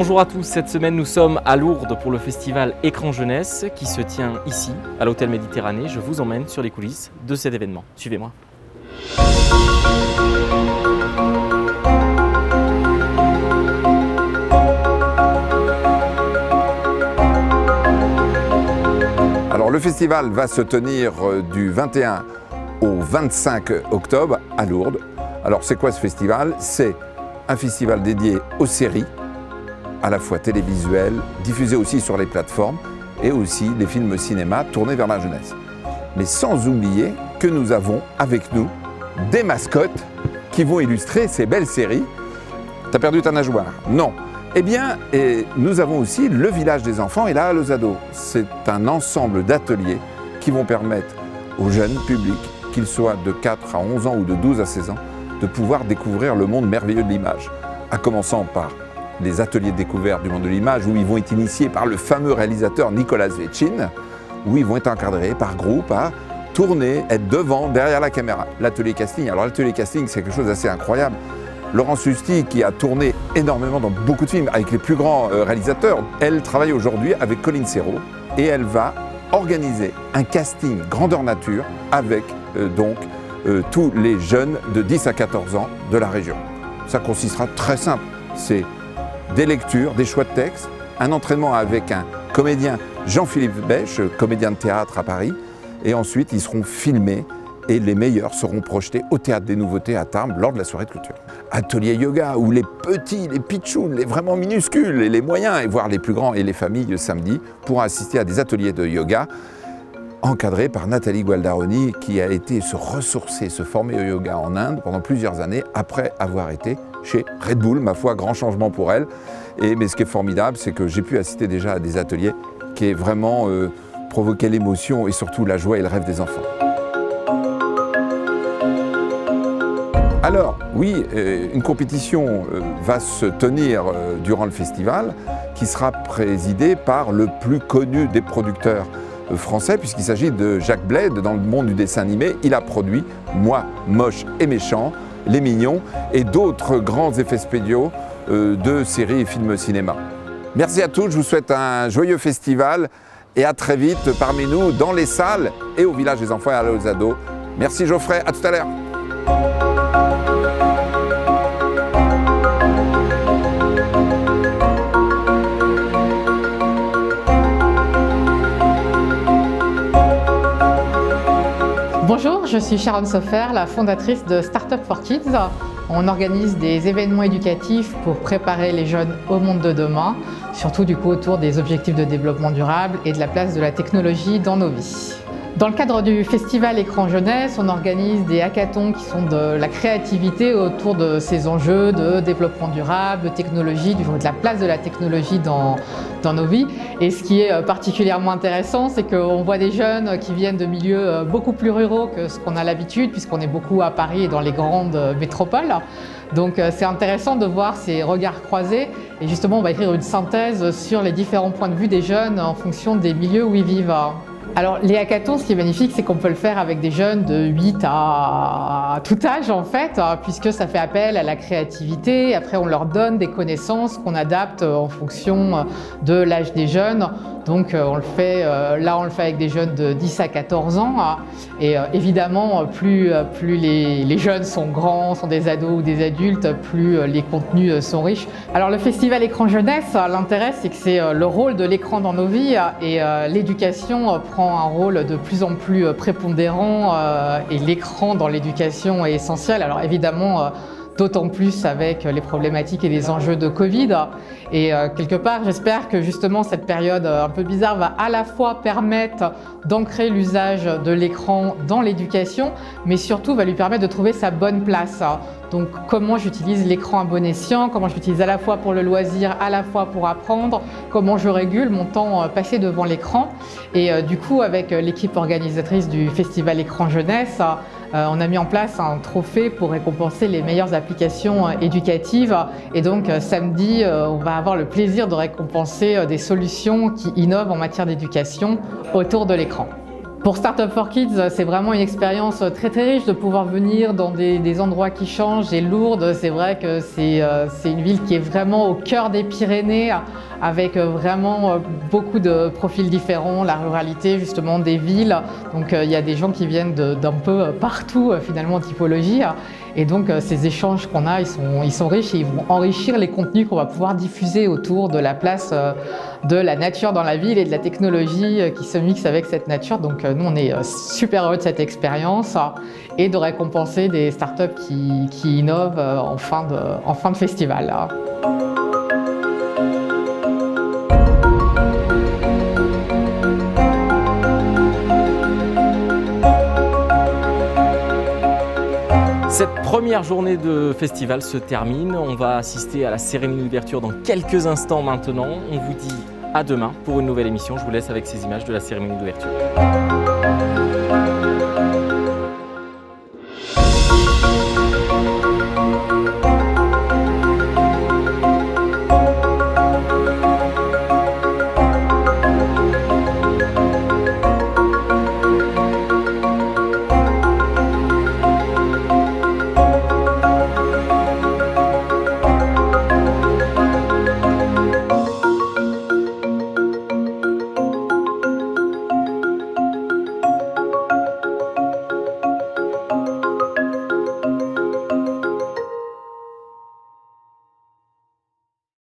Bonjour à tous, cette semaine nous sommes à Lourdes pour le festival Écran Jeunesse qui se tient ici, à l'Hôtel Méditerranée. Je vous emmène sur les coulisses de cet événement. Suivez-moi. Alors le festival va se tenir du 21 au 25 octobre à Lourdes. Alors c'est quoi ce festival? C'est un festival dédié aux séries, à la fois télévisuelles, diffusées aussi sur les plateformes, et aussi des films cinéma tournés vers la jeunesse. Mais sans oublier que nous avons avec nous des mascottes qui vont illustrer ces belles séries. T'as perdu ta nageoire? Non. Eh bien, nous avons aussi le village des enfants et la Halle aux ados. C'est un ensemble d'ateliers qui vont permettre aux jeunes publics, qu'ils soient de 4 à 11 ans ou de 12 à 16 ans, de pouvoir découvrir le monde merveilleux de l'image. À commençant par les ateliers de découverte du monde de l'image, où ils vont être initiés par le fameux réalisateur Nicolas Vetchin, où ils vont être encadrés par groupe à tourner, être devant, derrière la caméra. L'atelier casting, alors l'atelier casting, c'est quelque chose d'assez incroyable. Laurence Husty, qui a tourné énormément dans beaucoup de films avec les plus grands réalisateurs, elle travaille aujourd'hui avec Colin Serrault et elle va organiser un casting grandeur nature avec tous les jeunes de 10 à 14 ans de la région. Ça consistera très simple, c'est des lectures, des choix de textes, un entraînement avec un comédien, Jean-Philippe Bèche, comédien de théâtre à Paris, et ensuite ils seront filmés et les meilleurs seront projetés au Théâtre des Nouveautés à Tarbes lors de la soirée de clôture. Atelier yoga où les petits, les pitchouns, les vraiment minuscules et les moyens, et voire les plus grands et les familles samedi pourront assister à des ateliers de yoga encadrés par Nathalie Gualdaroni qui a été se ressourcer, se former au yoga en Inde pendant plusieurs années après avoir été chez Red Bull, ma foi, grand changement pour elle. Mais ce qui est formidable, c'est que j'ai pu assister déjà à des ateliers qui est vraiment provoqué l'émotion et surtout la joie et le rêve des enfants. Alors, oui, une compétition va se tenir durant le festival qui sera présidée par le plus connu des producteurs français puisqu'il s'agit de Jacques Bled dans le monde du dessin animé. Il a produit Moi, Moche et Méchant, Les Mignons et d'autres grands effets spéciaux de séries et films cinéma. Merci à tous, je vous souhaite un joyeux festival et à très vite parmi nous dans les salles et au village des enfants et à aux ados. Merci Geoffrey, à tout à l'heure. Bonjour, je suis Sharon Sofer, la fondatrice de Startup for Kids. On organise des événements éducatifs pour préparer les jeunes au monde de demain, surtout du coup autour des objectifs de développement durable et de la place de la technologie dans nos vies. Dans le cadre du festival Écran Jeunesse, on organise des hackathons qui sont de la créativité autour de ces enjeux de développement durable, de technologie, de la place de la technologie dans nos vies. Et ce qui est particulièrement intéressant, c'est qu'on voit des jeunes qui viennent de milieux beaucoup plus ruraux que ce qu'on a l'habitude, puisqu'on est beaucoup à Paris et dans les grandes métropoles. Donc c'est intéressant de voir ces regards croisés et justement on va écrire une synthèse sur les différents points de vue des jeunes en fonction des milieux où ils vivent. Alors les hackathons, ce qui est magnifique, c'est qu'on peut le faire avec des jeunes de 8 à tout âge en fait, puisque ça fait appel à la créativité. Après on leur donne des connaissances qu'on adapte en fonction de l'âge des jeunes. Donc on le fait avec des jeunes de 10 à 14 ans. Et évidemment, plus les jeunes sont grands, sont des ados ou des adultes, plus les contenus sont riches. Alors le festival Écran Jeunesse, l'intérêt c'est que c'est le rôle de l'écran dans nos vies et l'éducation prend un rôle de plus en plus prépondérant et l'écran dans l'éducation est essentiel. Alors évidemment, d'autant plus avec les problématiques et les enjeux de Covid. Et quelque part, j'espère que justement cette période un peu bizarre va à la fois permettre d'ancrer l'usage de l'écran dans l'éducation, mais surtout va lui permettre de trouver sa bonne place. Donc comment j'utilise l'écran à bon escient, comment je l'utilise à la fois pour le loisir, à la fois pour apprendre, comment je régule mon temps passé devant l'écran. Et du coup, avec l'équipe organisatrice du festival Écran Jeunesse, on a mis en place un trophée pour récompenser les meilleures applications éducatives. Et donc samedi, on va avoir le plaisir de récompenser des solutions qui innovent en matière d'éducation autour de l'écran. Pour Startup for Kids, c'est vraiment une expérience très très riche de pouvoir venir dans des endroits qui changent. Et Lourdes, c'est vrai que c'est une ville qui est vraiment au cœur des Pyrénées, avec vraiment beaucoup de profils différents, la ruralité justement des villes. Donc il y a des gens qui viennent d'un peu partout finalement en typologie. Et donc ces échanges qu'on a, ils sont riches et ils vont enrichir les contenus qu'on va pouvoir diffuser autour de la place de la nature dans la ville et de la technologie qui se mixe avec cette nature. Donc nous, on est super heureux de cette expérience et de récompenser des startups qui innovent en fin de festival. Cette première journée de festival se termine. On va assister à la cérémonie d'ouverture dans quelques instants maintenant. On vous dit à demain pour une nouvelle émission. Je vous laisse avec ces images de la cérémonie d'ouverture.